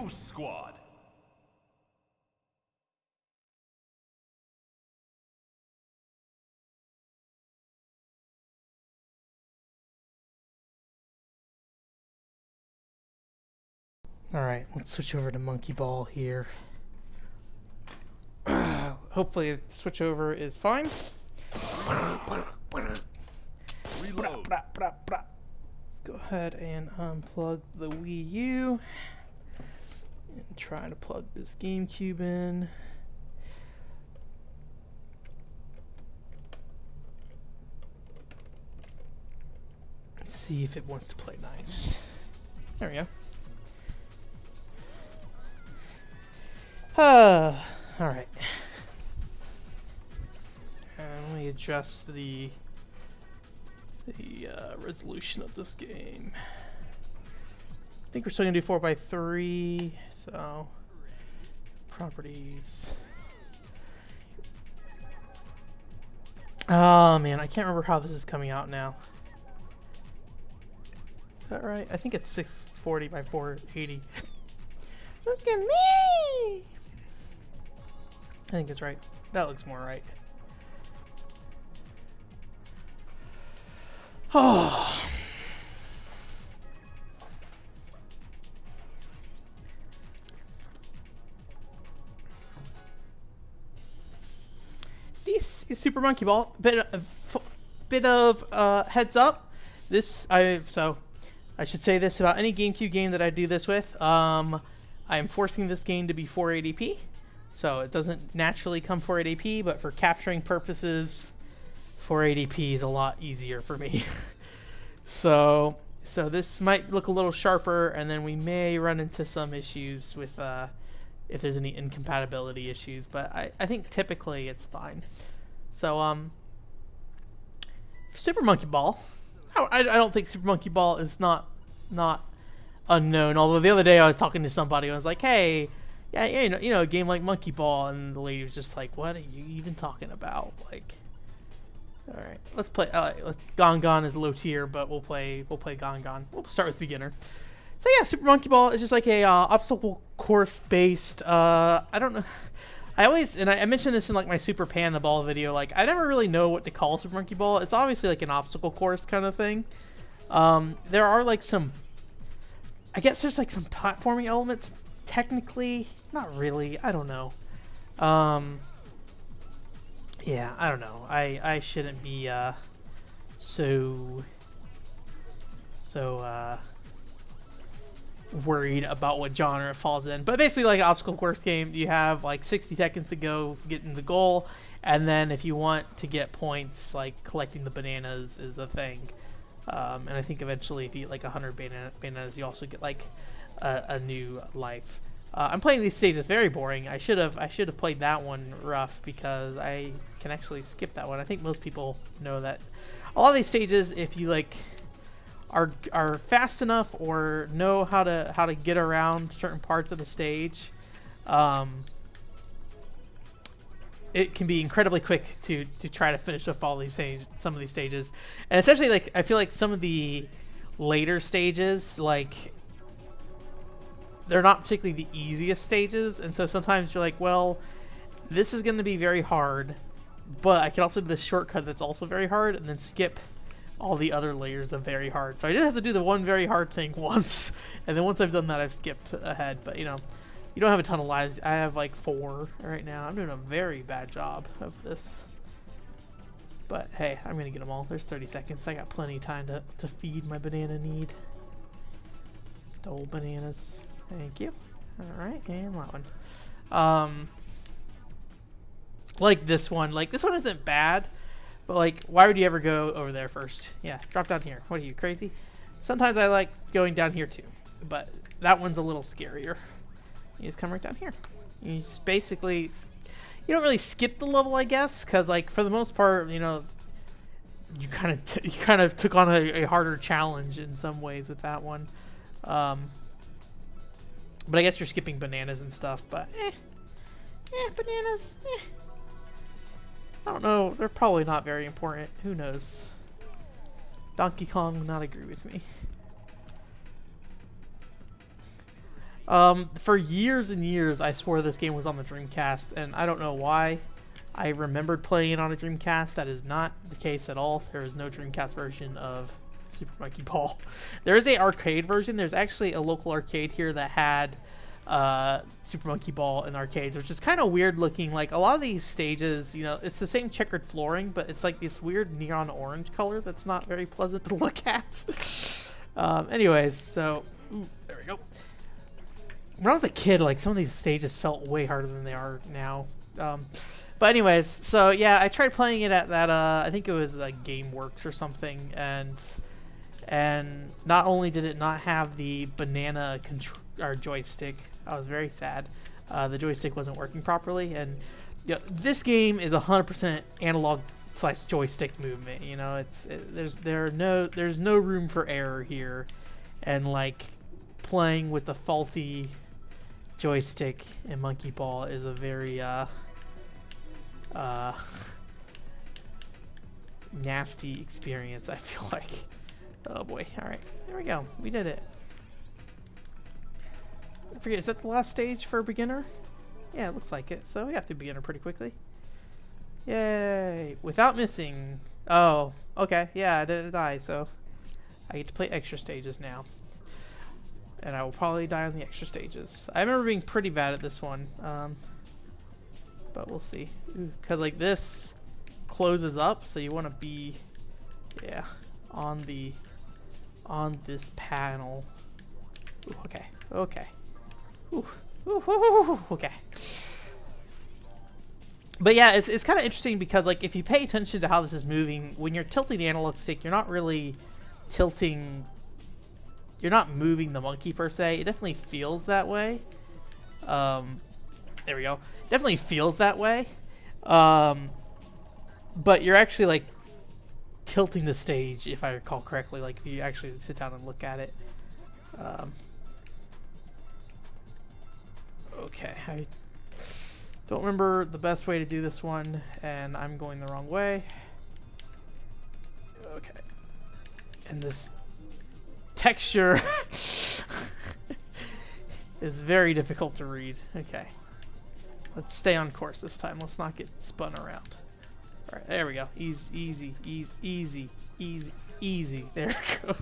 Boost Squad. Alright, let's switch over to Monkey Ball here. Hopefully the switch over is fine. Reload. Let's go ahead and unplug the Wii U and try to plug this GameCube in. Let's see if it wants to play nice. There we go. Alright. And let me adjust the resolution of this game. I think we're still gonna do 4x3, so properties. Oh man, I can't remember how this is coming out now. Is that right? I think it's 640 by 480. Look at me! I think it's right. That looks more right. Oh. This is Super Monkey Ball. Bit of heads up. I should say this about any GameCube game that I do this with. I am forcing this game to be 480p. So it doesn't naturally come 480p, but for capturing purposes, 480p is a lot easier for me. so this might look a little sharper, and then we may run into some issues with if there's any incompatibility issues, but I think typically it's fine. So Super Monkey Ball, I don't think Super Monkey Ball is not unknown. Although the other day I was talking to somebody and I was like, hey, yeah, you know, a game like Monkey Ball, and the lady was just like, "What are you even talking about?" Like, all right, let's play. Gone Gone is low tier, but we'll play Gone Gone. We'll start with beginner. So yeah, Super Monkey Ball is just like a obstacle course based. I don't know. I mentioned this in like my Super Panda Ball video. Like, I never really know what to call Super Monkey Ball. It's obviously like an obstacle course kind of thing. There are like some. I guess there's like some platforming elements. Technically, not really. I don't know. Yeah, I don't know. I shouldn't be so worried about what genre it falls in. But basically, like an obstacle course game, you have like 60 seconds to go getting the goal, and then if you want to get points, like collecting the bananas is a thing. And I think eventually, if you eat like 100 bananas, you also get like a new life. I'm playing these stages very boring. I should have played that one rough because I can actually skip that one. I think most people know that a lot of these stages, if you like are fast enough or know how to get around certain parts of the stage, it can be incredibly quick to try to finish off all these some of these stages, and especially like I feel like some of the later stages, like, they're not particularly the easiest stages, and so sometimes you're like, well, this is going to be very hard, but I can also do the shortcut that's also very hard, and then skip all the other layers of very hard. So I just have to do the one very hard thing once, and then once I've done that, I've skipped ahead. But you know, you don't have a ton of lives. I have like 4 right now. I'm doing a very bad job of this. But hey, I'm going to get them all. There's 30 seconds. I got plenty of time to feed my banana need. Double bananas. Thank you. Alright, and that one. Like this one. Like, this one isn't bad, but like, why would you ever go over there first? Yeah, drop down here. What are you, crazy? Sometimes I like going down here too, but that one's a little scarier. You just come right down here. You just basically, you don't really skip the level, I guess, because like for the most part, you know, you kind of took on a harder challenge in some ways with that one. But I guess you're skipping bananas and stuff, but bananas, I don't know, they're probably not very important. Who knows? Donkey Kong will not agree with me. For years and years, I swore this game was on the Dreamcast, and I don't know why. I remembered playing it on a Dreamcast. That is not the case at all. There is no Dreamcast version of Super Monkey Ball. There is a arcade version. There's actually a local arcade here that had Super Monkey Ball in arcades, which is kind of weird looking. Like, a lot of these stages, you know, it's the same checkered flooring, but it's like this weird neon orange color that's not very pleasant to look at. Anyways, so there we go. When I was a kid, like, some of these stages felt way harder than they are now. But anyways, so yeah, I tried playing it at that, I think it was like GameWorks or something, and not only did it not have the banana joystick, I was very sad. The joystick wasn't working properly, and you know, this game is 100% analog / joystick movement. You know, there's no room for error here, and like playing with the faulty joystick in Monkey Ball is a very nasty experience, I feel like. Oh boy. Alright, there we go. We did it. I forget, is that the last stage for beginner? Yeah, it looks like it. So we got through beginner pretty quickly. Yay! Without missing. Oh, okay. Yeah, I didn't die, so I get to play extra stages now. And I will probably die on the extra stages. I remember being pretty bad at this one. But we'll see. Because like this closes up, so you want to be, yeah, on this panel. Ooh, okay, okay. Ooh, ooh, ooh, ooh, ooh, okay. But yeah, it's kind of interesting because like if you pay attention to how this is moving, when you're tilting the analog stick, you're not really tilting. You're not moving the monkey per se. It definitely feels that way. There we go. Definitely feels that way. But you're actually like tilting the stage, if I recall correctly. Like if you actually sit down and look at it. Okay, I don't remember the best way to do this one, and I'm going the wrong way. Okay. And this texture is very difficult to read. Okay. Let's stay on course this time. Let's not get spun around. Alright, there we go. Easy, easy, easy, easy, easy, easy. There we go.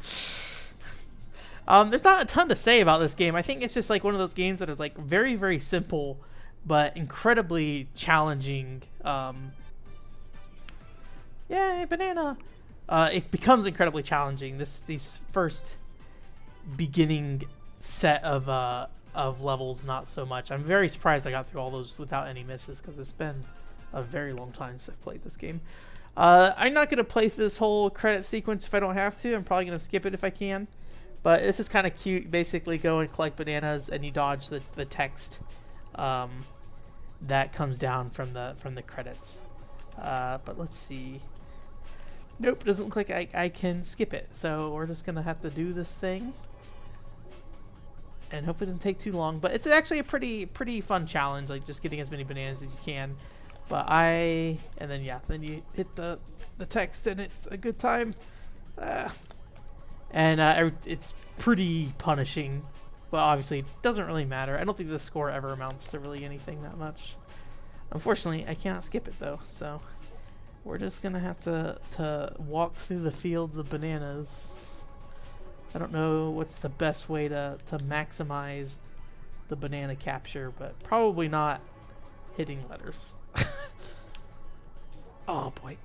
There's not a ton to say about this game. I think it's just like one of those games that is like very, very simple, but incredibly challenging. Yay, banana! It becomes incredibly challenging. These first beginning set of levels, not so much. I'm very surprised I got through all those without any misses because it's been a very long time since I've played this game. I'm not going to play through this whole credit sequence if I don't have to. I'm probably going to skip it if I can. But this is kind of cute. Basically, go and collect bananas and you dodge the text that comes down from the credits. But let's see. Nope, doesn't look like I can skip it. So we're just going to have to do this thing. And hope it doesn't take too long. But it's actually a pretty fun challenge, like just getting as many bananas as you can. But and then yeah, then you hit the text and it's a good time. It's pretty punishing, but obviously it doesn't really matter. I don't think the score ever amounts to really anything that much. Unfortunately, I cannot skip it though, so we're just gonna have to walk through the fields of bananas. I don't know what's the best way to maximize the banana capture, but probably not hitting letters. Oh boy.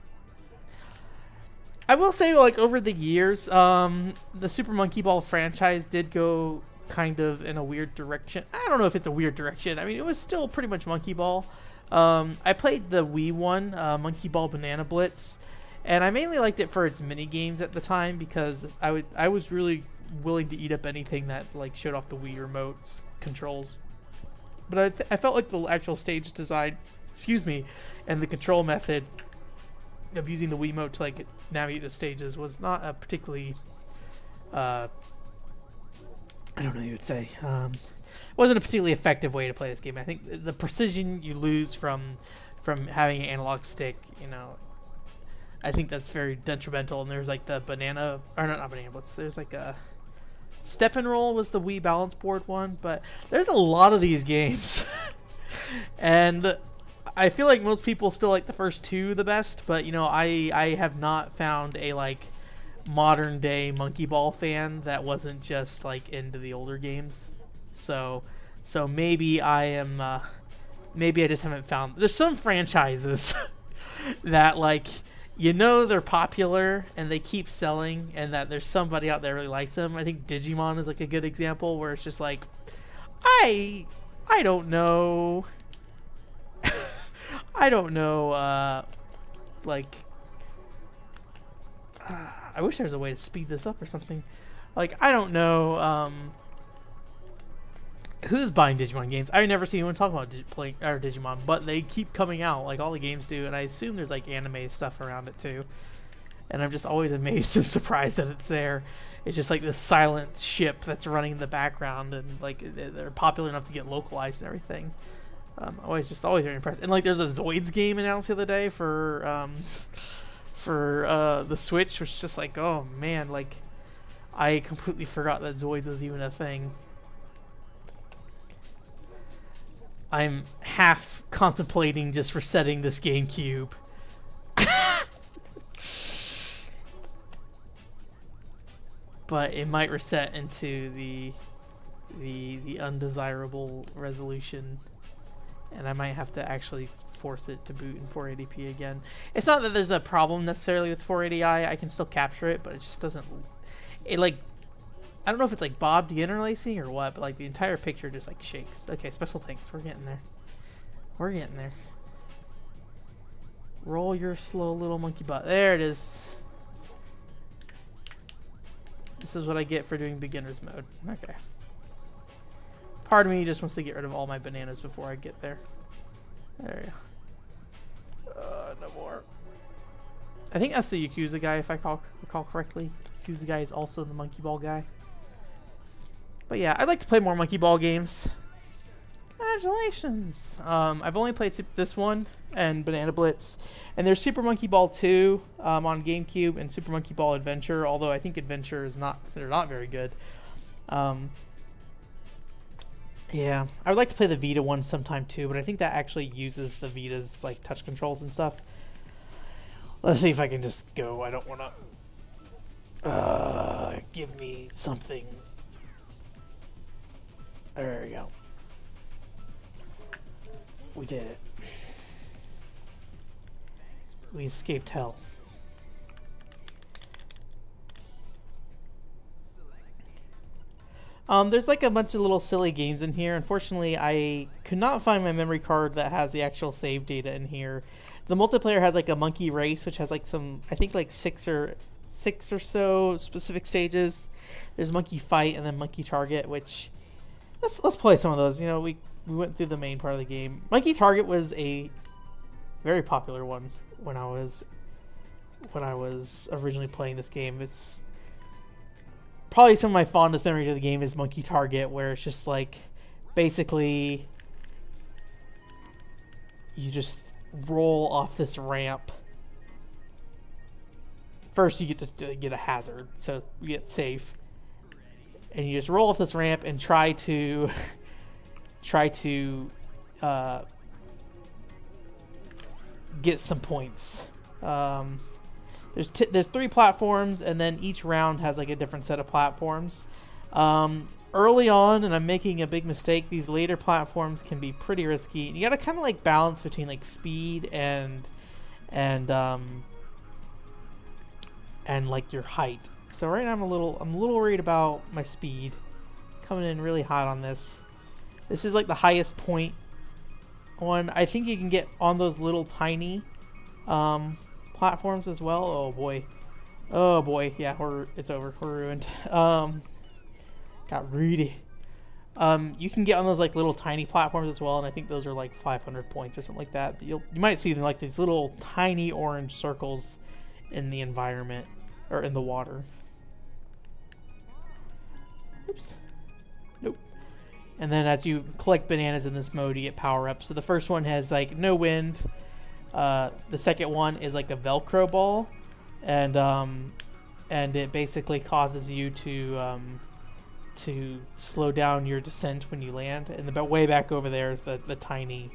I will say, like, over the years, the Super Monkey Ball franchise did go kind of in a weird direction. I don't know if it's a weird direction. I mean, it was still pretty much Monkey Ball. I played the Wii one, Monkey Ball Banana Blitz, and I mainly liked it for its mini games at the time because I was really willing to eat up anything that like showed off the Wii remote's controls. But I felt like the actual stage design, excuse me, and the control method of using the Wiimote to like navigate the stages was not a particularly I don't know what you would say. Wasn't a particularly effective way to play this game. I think the precision you lose from having an analog stick, you know, I think that's very detrimental. And there's like the banana, or not banana, but there's like a Step and Roll was the Wii balance board one, but there's a lot of these games. And I feel like most people still like the first two the best, but you know, I have not found a like modern day Monkey Ball fan that wasn't just like into the older games. So maybe I am maybe I just haven't found. There's some franchises that like, you know, they're popular and they keep selling, and that there's somebody out there really likes them. I think Digimon is like a good example where it's just like, I don't know. I don't know, like, I wish there was a way to speed this up or something. Like, I don't know, who's buying Digimon games. I've never seen anyone talk about Digimon, but they keep coming out, like all the games do, and I assume there's like anime stuff around it too. And I'm just always amazed and surprised that it's there. It's just like this silent ship that's running in the background, and like they're popular enough to get localized and everything. Always very impressed. And like there's a Zoids game announced the other day for the Switch, which is just like, oh man, like I completely forgot that Zoids was even a thing. I'm half contemplating just resetting this GameCube. But it might reset into the undesirable resolution, and I might have to actually force it to boot in 480p again. It's not that there's a problem necessarily with 480i. I can still capture it, but it just doesn't. It like, I don't know if it's like Bob deinterlacing or what, but like the entire picture just like shakes. Okay, special tanks. We're getting there. We're getting there. Roll your slow little monkey butt. There it is. This is what I get for doing beginner's mode. Okay. Part of me just wants to get rid of all my bananas before I get there. There you go. No more. I think that's the Yakuza guy, if I recall correctly. Yakuza guy is also the Monkey Ball guy. But yeah, I'd like to play more Monkey Ball games. Congratulations! I've only played this one and Banana Blitz, and there's Super Monkey Ball 2 on GameCube and Super Monkey Ball Adventure. Although I think Adventure is not considered not very good. Yeah, I would like to play the Vita one sometime too, but I think that actually uses the Vita's like touch controls and stuff. Let's see if I can just go. I don't want to. Give me something. There we go. We did it. We escaped hell. There's like a bunch of little silly games in here. Unfortunately, I could not find my memory card that has the actual save data in here. The multiplayer has like a monkey race, which has like some, I think like six or so specific stages. There's monkey fight and then monkey target, which let's play some of those. You know, we went through the main part of the game. Monkey Target was a very popular one when I was originally playing this game. It's probably some of my fondest memories of the game is Monkey Target, where it's just like basically you just roll off this ramp. First you get to get a hazard, so you get safe. And you just roll off this ramp and try to get some points. There's 3 platforms, and then each round has like a different set of platforms. Early on, and I'm making a big mistake, these later platforms can be pretty risky. And you gotta kind of like balance between like speed and like your height. So right now I'm a little worried about my speed. Coming in really hot on this. This is like the highest point one. I think you can get on those little tiny platforms as well. Oh boy. Oh boy. Yeah, it's over. We're ruined. Got greedy. You can get on those like little tiny platforms as well, and I think those are like 500 points or something like that. You might see them like these little tiny orange circles in the environment or in the water. Oops. Nope. And then as you collect bananas in this mode, you get power-ups. So the first one has like no wind. The second one is like a Velcro ball, and it basically causes you to to slow down your descent when you land, and the way back over there is the tiny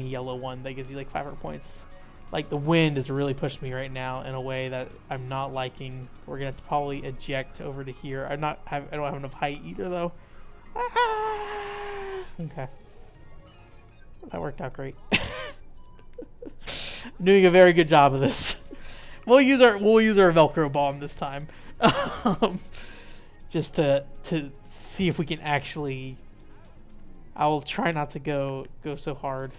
yellow one that gives you like 500 points. Like, the wind has really pushed me right now in a way that I'm not liking. We're gonna have to probably eject over to here. I don't have enough height either though. Okay, that worked out great. I'm doing a very good job of this. We'll use our Velcro bomb this time, just to see if we can actually. I will try not to go so hard.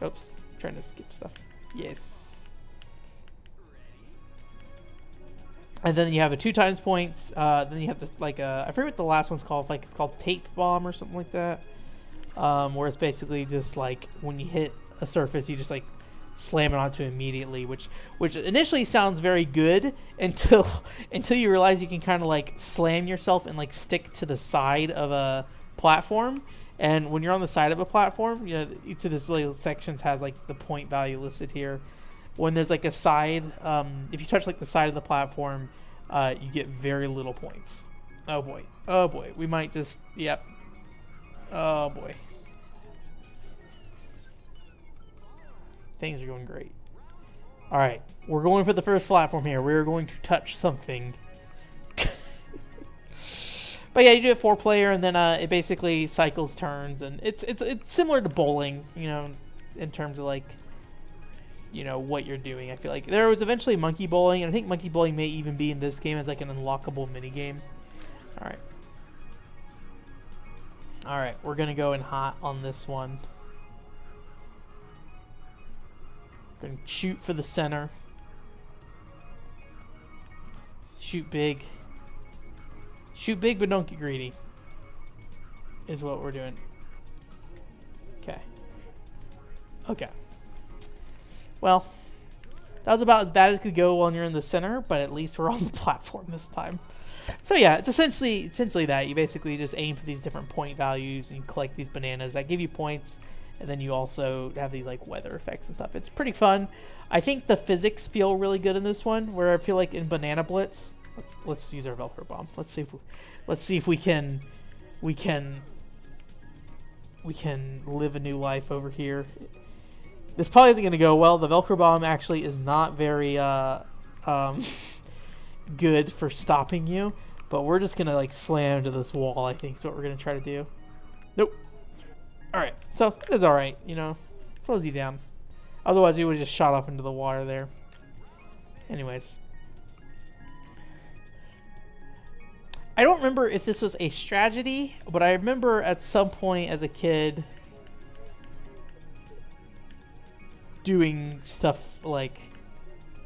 Oops, I'm trying to skip stuff. Yes. And then you have a 2 times points. Then you have this like I forget what the last one's called. Like, it's called tape bomb or something like that. Where it's basically just like when you hit a surface, you just like slam it onto immediately, which initially sounds very good until you realize you can kind of like slam yourself and like stick to the side of a platform. And when you're on the side of a platform, you know, each of these little sections has like the point value listed here. When there's like a side, if you touch like the side of the platform, you get very little points. Oh boy, we might just, yep. Oh boy, things are going great. All right, we're going for the first platform here. We're going to touch something. But yeah, you do it 4-player, and then it basically cycles turns, and it's similar to bowling, you know, in terms of like, you know, what you're doing. I feel like there was eventually monkey bowling, and I think monkey bowling may even be in this game as like an unlockable mini game. All right, we're gonna go in hot on this one. We're gonna shoot for the center. Shoot big. Shoot big, but don't get greedy, is what we're doing. Okay. Well, that was about as bad as it could go when you're in the center, but at least we're on the platform this time. So yeah, it's essentially that. You basically just aim for these different point values, and you collect these bananas that give you points, and then you also have these like weather effects and stuff. It's pretty fun. I think the physics feel really good in this one, where I feel like in Banana Blitz. Let's use our Velcro bomb. Let's see if we can live a new life over here. This probably isn't going to go well. The Velcro bomb actually is not very good for stopping you, but we're just going to like slam to this wall, I think is what we're going to try to do. Nope. All right, so it's all right, you know, slows you down. Otherwise, we would have just shot off into the water there. Anyways. I don't remember if this was a strategy, but I remember at some point as a kid doing stuff like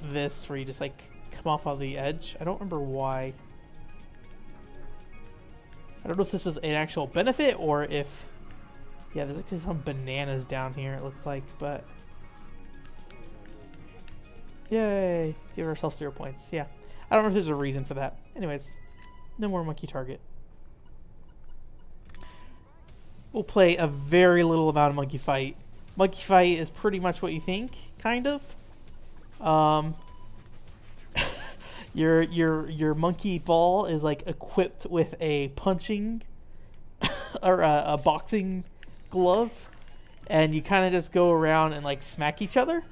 this, where you just like come off of the edge. I don't remember why. I don't know if this is an actual benefit or if, yeah, there's like some bananas down here, it looks like, but yay, give ourselves 0 points. Yeah, I don't know if there's a reason for that. Anyways. No more monkey target. We'll play a very little amount of monkey fight. Monkey fight is pretty much what you think, kind of. Your monkey ball is like equipped with a punching or a boxing glove, and you kind of just go around and like smack each other,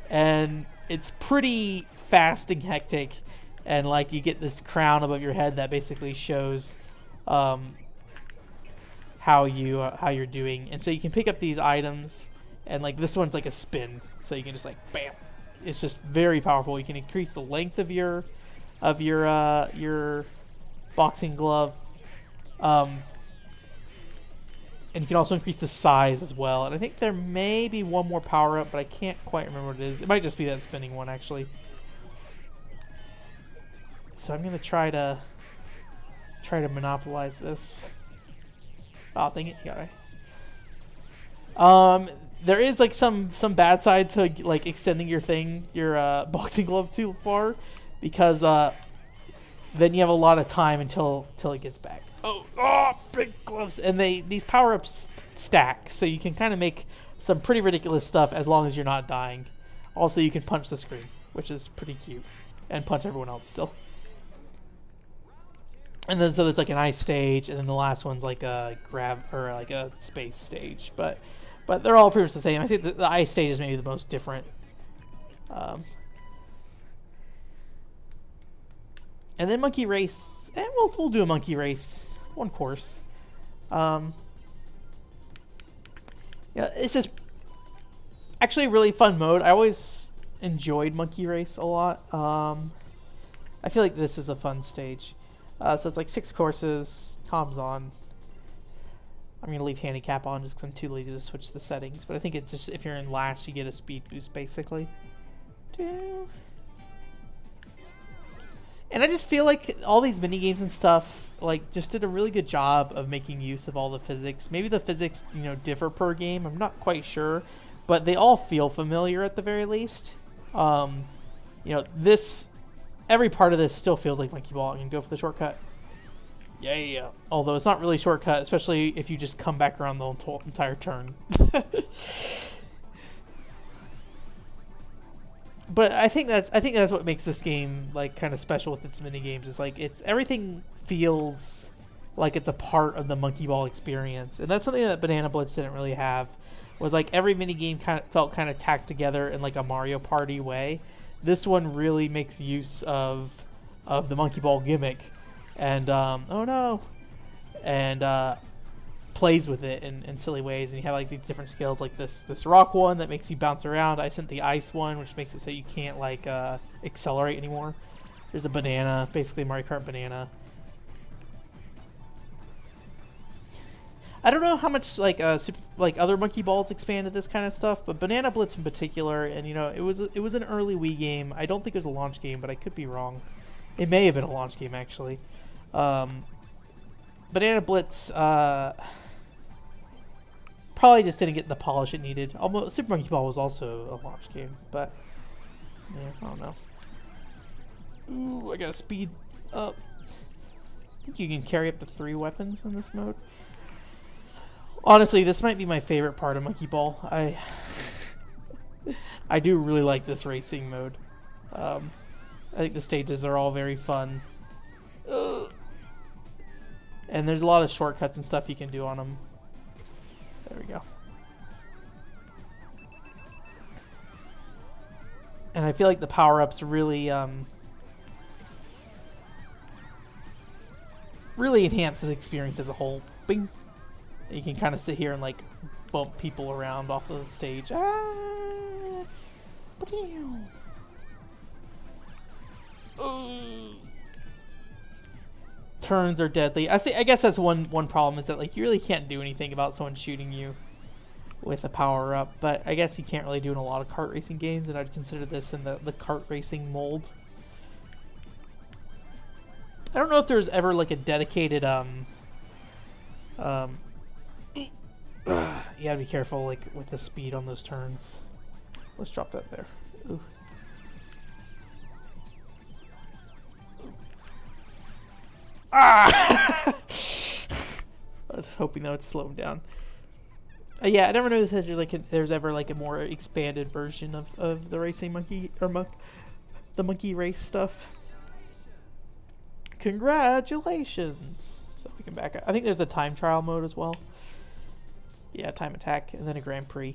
and it's pretty fast and hectic. And like you get this crown above your head that basically shows how you're doing, and so you can pick up these items, and like this one's like a spin, so you can just like bam. It's just very powerful. You can increase the length of your boxing glove, and you can also increase the size as well. And I think there may be one more power up, but I can't quite remember what it is. It might just be that spinning one actually. So I'm gonna try to monopolize this. Oh, dang it! You got it. There is like some bad side to like extending your boxing glove too far, because then you have a lot of time until it gets back. Oh, big gloves! And these power ups stack, so you can kind of make some pretty ridiculous stuff as long as you're not dying. Also, you can punch the screen, which is pretty cute, and punch everyone else still. And then so there's like an ice stage, and then the last one's like a like a space stage. But they're all pretty much the same. I think the ice stage is maybe the most different. And then monkey race, and we'll do a monkey race, one course. Yeah, it's just actually a really fun mode. I always enjoyed monkey race a lot. I feel like this is a fun stage. So it's like 6 courses, comms on. I'm going to leave handicap on just because I'm too lazy to switch the settings. But I think it's just if you're in last, you get a speed boost basically. And I just feel like all these mini games and stuff like just did a really good job of making use of all the physics. Maybe the physics, you know, differ per game. I'm not quite sure, but they all feel familiar at the very least. You know, every part of this still feels like Monkey Ball. I'm gonna go for the shortcut. Yeah. Although it's not really a shortcut, especially if you just come back around the entire turn. But I think that's what makes this game like kind of special with its mini games. Is like everything feels like it's a part of the Monkey Ball experience, and that's something that Banana Blitz didn't really have. Was like every mini game felt kind of tacked together in like a Mario Party way. This one really makes use of the Monkey Ball gimmick, and oh no, and plays with it in silly ways. And you have like these different skills, like this rock one that makes you bounce around. I sent the ice one, which makes it so you can't like accelerate anymore. There's a banana, basically Mario Kart banana. I don't know how much like other Monkey Balls expanded this kind of stuff, but Banana Blitz in particular, and you know, it was an early Wii game. I don't think it was a launch game, but I could be wrong. It may have been a launch game actually. Banana Blitz probably just didn't get the polish it needed. Almost Super Monkey Ball was also a launch game, but yeah, I don't know. Ooh, I gotta speed up. I think you can carry up to 3 weapons in this mode. Honestly, this might be my favorite part of Monkey Ball. I do really like this racing mode. I think the stages are all very fun. And there's a lot of shortcuts and stuff you can do on them. There we go. And I feel like the power-ups really really enhance this experience as a whole. Bing! You can kind of sit here and like bump people around off of the stage. Turns are deadly. I guess that's one problem, is that like you really can't do anything about someone shooting you with a power up. But I guess you can't really do in a lot of kart racing games, and I'd consider this in the kart racing mold. I don't know if there's ever like a dedicated you gotta be careful like with the speed on those turns. Let's drop that there. Ooh. Ah! I was hoping that would slow him down. Yeah, I never knew if there's like there's ever like a more expanded version of the racing monkey or the monkey race stuff. Congratulations! So we can back up. I think there's a time trial mode as well. Yeah, time attack, and then a Grand Prix.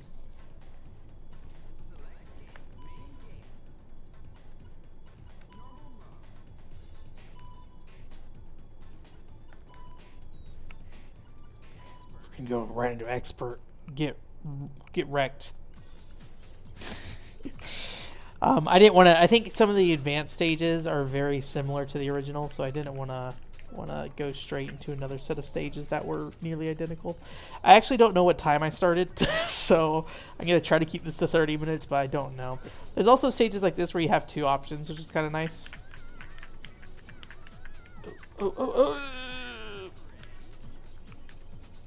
We can go right into expert. Get wrecked. I didn't want to. I think some of the advanced stages are very similar to the original, so I didn't want to go straight into another set of stages that were nearly identical. I actually don't know what time I started, so I'm going to try to keep this to 30 minutes, but I don't know. There's also stages like this where you have 2 options, which is kind of nice.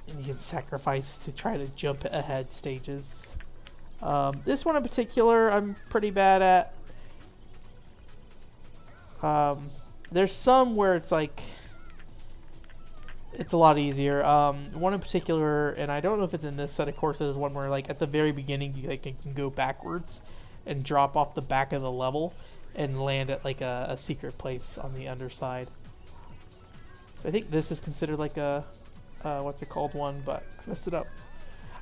And you can sacrifice to try to jump ahead stages. This one in particular, I'm pretty bad at. There's some where it's like it's a lot easier. One in particular, and I don't know if it's in this set of courses, is one where like at the very beginning you like can go backwards and drop off the back of the level and land at like a secret place on the underside. So I think this is considered like a what's it called one, but I messed it up.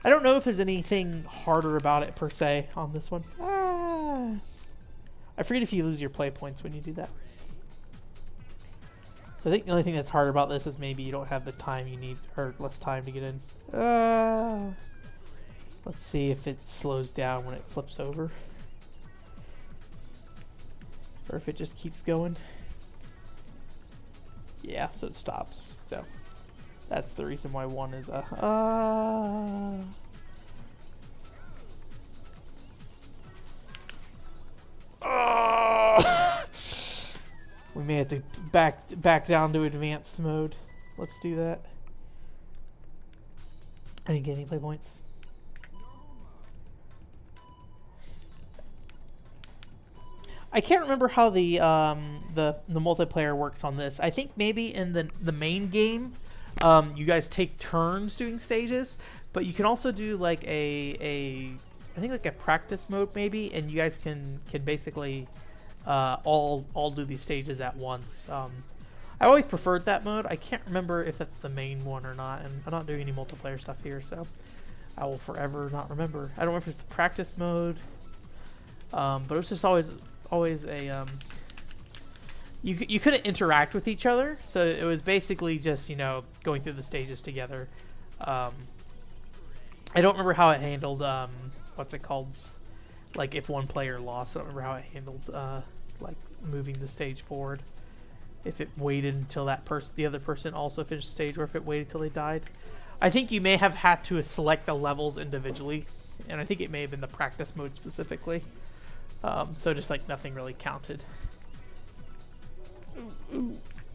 I don't know if there's anything harder about it per se on this one. I forget if you lose your play points when you do that. So I think the only thing that's harder about this is maybe you don't have the time you need, or less time to get in. Let's see if it slows down when it flips over. Or if it just keeps going. Yeah, so it stops. So that's the reason why one is we may have to back down to advanced mode. Let's do that. I didn't get any play points. I can't remember how the multiplayer works on this. I think maybe in the main game, you guys take turns doing stages, but you can also do like I think like a practice mode maybe, and you guys can basically all do these stages at once. I always preferred that mode. I can't remember if that's the main one or not, and I'm not doing any multiplayer stuff here, so I will forever not remember. I don't know if it's the practice mode, but it was just always a you couldn't interact with each other, so it was basically just, you know, going through the stages together. I don't remember how it handled what's it called, like if one player lost. I don't remember how it handled like moving the stage forward, if it waited until the other person also finished the stage, or if it waited till they died. I think you may have had to select the levels individually, and I think it may have been the practice mode specifically. So just like nothing really counted.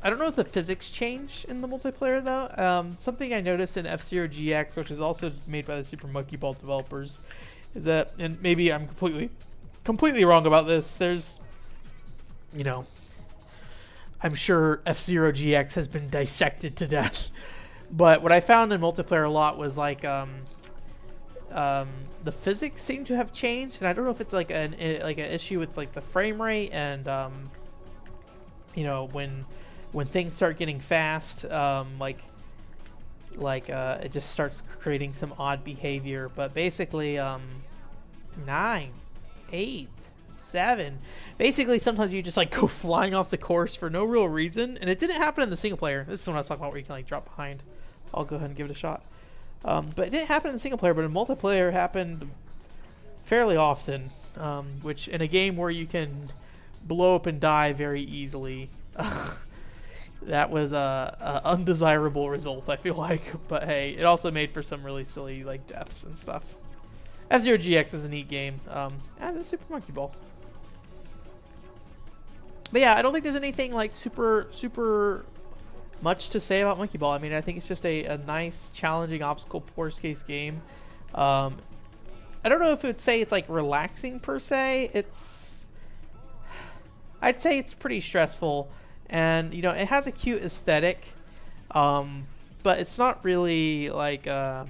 I don't know if the physics change in the multiplayer though. Something I noticed in F-Zero GX, which is also made by the Super Monkey Ball developers, is that, and maybe I'm completely wrong about this, there's, you know, I'm sure F-Zero GX has been dissected to death, but what I found in multiplayer a lot was like the physics seem to have changed, and I don't know if it's like an issue with like the frame rate and you know, when things start getting fast, it just starts creating some odd behavior. But basically 9, 8, 7, basically sometimes you just like go flying off the course for no real reason, and it didn't happen in the single player. This is what I was talking about, where you can like drop behind. I'll go ahead and give it a shot. But it didn't happen in single player, but in multiplayer it happened fairly often, which in a game where you can blow up and die very easily, that was a undesirable result, I feel like. But hey, it also made for some really silly like deaths and stuff. F-Zero GX is a neat game, and the Super Monkey Ball. But yeah, I don't think there's anything like super much to say about Monkey Ball. I mean, I think it's just a nice, challenging obstacle course case game. I don't know if it would say it's like relaxing per se. I'd say it's pretty stressful, and you know, it has a cute aesthetic, but it's not really like I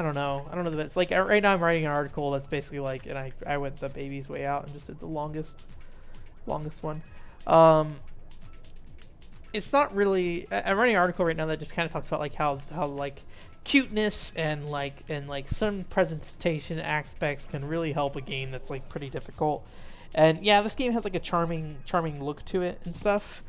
don't know the best. Like right now I'm writing an article that's basically like, and I went the baby's way out and just did the longest one. It's not really, I'm writing an article right now that just kind of talks about like how like cuteness and like some presentation aspects can really help a game that's like pretty difficult. And yeah, this game has like a charming look to it and stuff,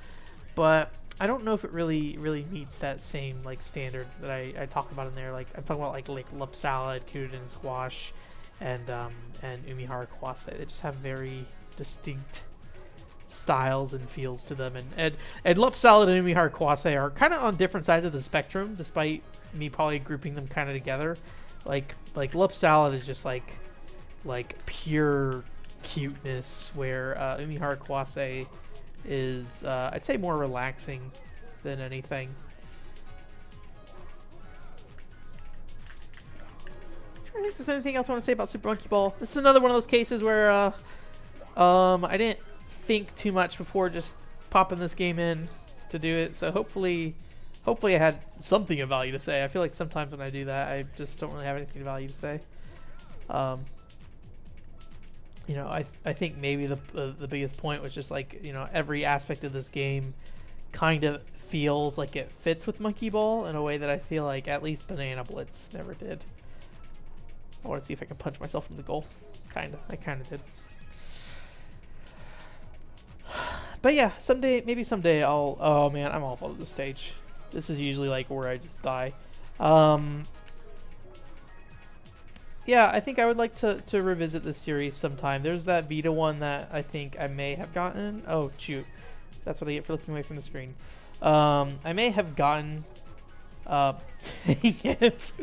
but I don't know if it really meets that same like standard that I talk about in there. Like I'm talking about like Lup Salad, Kuden Squash, and Umihara Kawase. They just have very distinct styles and feels to them, and Lup Salad and Umihara Kawase are kind of on different sides of the spectrum, despite me probably grouping them kind of together. Like Lup Salad is just like pure cuteness, where Umihara Kawase is I'd say more relaxing than anything. I don't think there's anything else I want to say about Super Monkey Ball. This is another one of those cases where I didn't think too much before just popping this game in to do it, so hopefully I had something of value to say. I feel like sometimes when I do that, I just don't really have anything of value to say. you know, I think maybe the biggest point was just like, you know, every aspect of this game kind of feels like it fits with Monkey Ball in a way that I feel like at least Banana Blitz never did. I want to see if I can punch myself in the goal. I kind of did. But yeah, maybe someday I'll... Oh man, I'm awful at this stage. This is usually like where I just die. Yeah, I think I would like to revisit this series sometime. There's that Vita one that I think I may have gotten. Oh, shoot. That's what I get for looking away from the screen. I may have gotten it's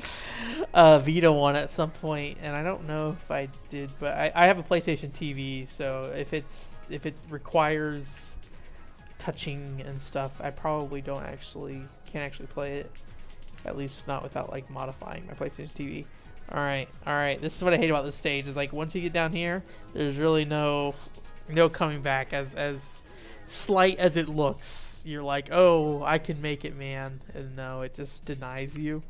Vita one at some point, and I don't know if I did, but I have a PlayStation TV, so if it requires touching and stuff, I probably can't actually play it, at least not without like modifying my PlayStation TV. All right. This is what I hate about this stage. Is like once you get down here, there's really no coming back. As slight as it looks, you're like, oh, I can make it, man. And no, it just denies you.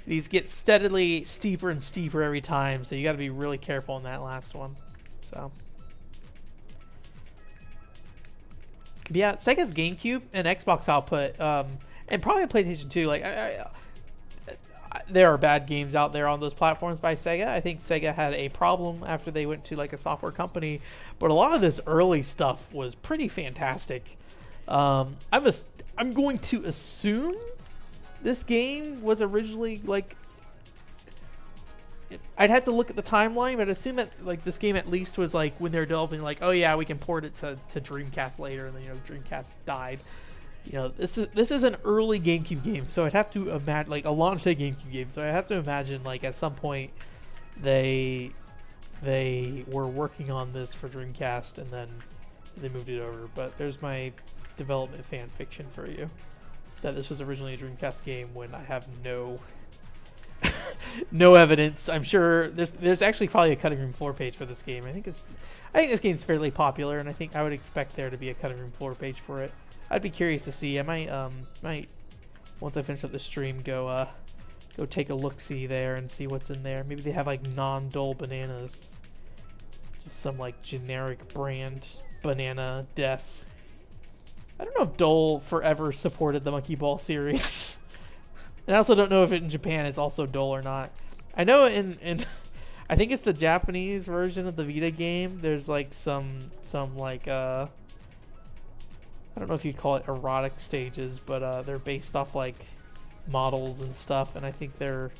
These get steadily steeper and steeper every time, so you got to be really careful in that last one. So, but yeah, Sega's GameCube and Xbox output, and probably PlayStation 2. Like, there are bad games out there on those platforms by Sega. I think Sega had a problem after they went to like a software company, but a lot of this early stuff was pretty fantastic. I'm going to assume this game was originally like, I'd have to look at the timeline, but I'd assume that like this game at least was like when they're developing, like, oh yeah, we can port it to Dreamcast later, and then, you know, Dreamcast died. You know, this is an early GameCube game, so I'd have to imagine, like a launch day GameCube game, so I have to imagine like at some point they were working on this for Dreamcast and then they moved it over. But there's my development fan fiction for you, that this was originally a Dreamcast game when I have no no evidence. I'm sure there's actually probably a cutting room floor page for this game. I think this game's fairly popular, and I think I would expect there to be a cutting room floor page for it. I'd be curious to see. I might once I finish up the stream go take a look-see there and see what's in there. Maybe they have like non-Dole bananas, just some like generic brand banana death. I don't know if Dole forever supported the Monkey Ball series. And I also don't know if in Japan it's also Dole or not. I know in I think it's the Japanese version of the Vita game, there's like some like I don't know if you'd call it erotic stages, but they're based off like models and stuff, and I think they're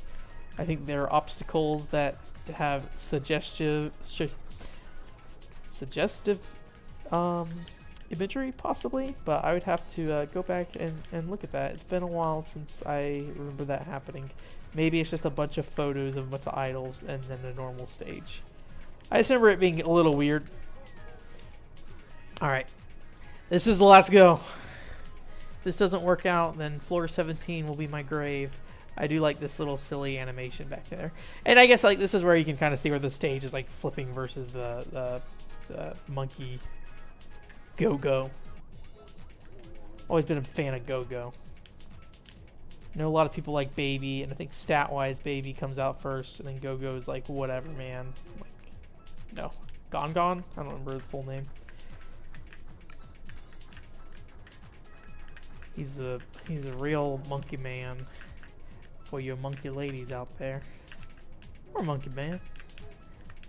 obstacles that have suggestive imagery possibly, but I would have to go back and look at that. It's been a while since I remember that happening. Maybe it's just a bunch of photos of a bunch of idols and then a normal stage. I just remember it being a little weird. Alright. This is the last go. If this doesn't work out, then floor 17 will be my grave. I do like this little silly animation back there. And I guess like this is where you can kind of see where the stage is like flipping versus the monkey Go-Go. Always been a fan of Go-Go. I know a lot of people like Baby, and I think stat-wise Baby comes out first, and then Go-Go is like whatever, man. Like, no. Gon Gon? I don't remember his full name. He's a real monkey man for your monkey ladies out there. Or monkey man.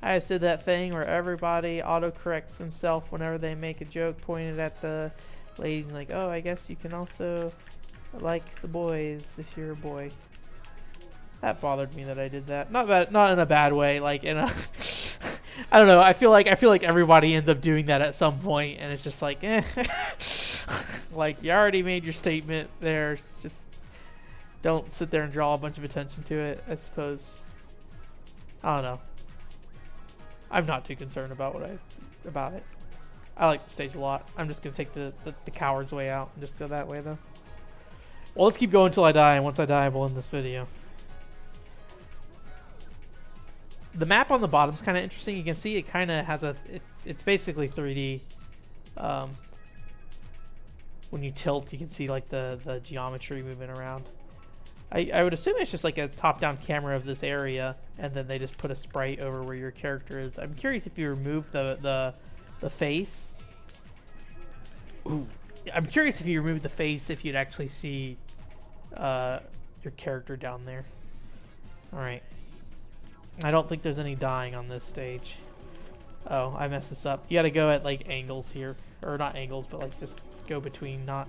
I just did that thing where everybody autocorrects themselves whenever they make a joke pointed at the lady, like, oh, I guess you can also like the boys if you're a boy. That bothered me that I did that. Not in a bad way, like in a I don't know, I feel like everybody ends up doing that at some point, and it's just like, eh. Like, you already made your statement there. Just don't sit there and draw a bunch of attention to it, I suppose. I don't know. I'm not too concerned about about it. I like the stage a lot. I'm just gonna take the coward's way out and just go that way though. Well, let's keep going until I die, and once I die, we'll end this video. The map on the bottom is kind of interesting. You can see it kind of has it's basically 3D. When you tilt, you can see like the geometry moving around. I would assume it's just like a top-down camera of this area, and then they just put a sprite over where your character is. I'm curious if you remove the face. Ooh. I'm curious if you remove the face, if you'd actually see your character down there. Alright. I don't think there's any dying on this stage. Oh, I messed this up. You gotta go at like angles here. Or not angles, but like just go between, not...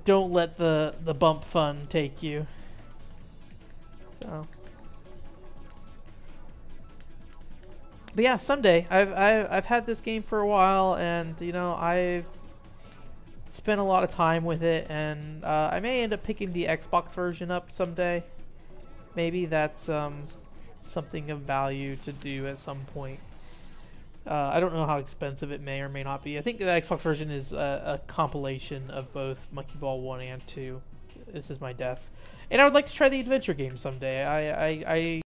Don't let the bump fun take you. So... But yeah, someday. I've had this game for a while, and you know, I've spent a lot of time with it, and I may end up picking the Xbox version up someday. Maybe that's something of value to do at some point. I don't know how expensive it may or may not be. I think the Xbox version is a compilation of both Monkey Ball 1 and 2. This is my death. And I would like to try the adventure game someday. I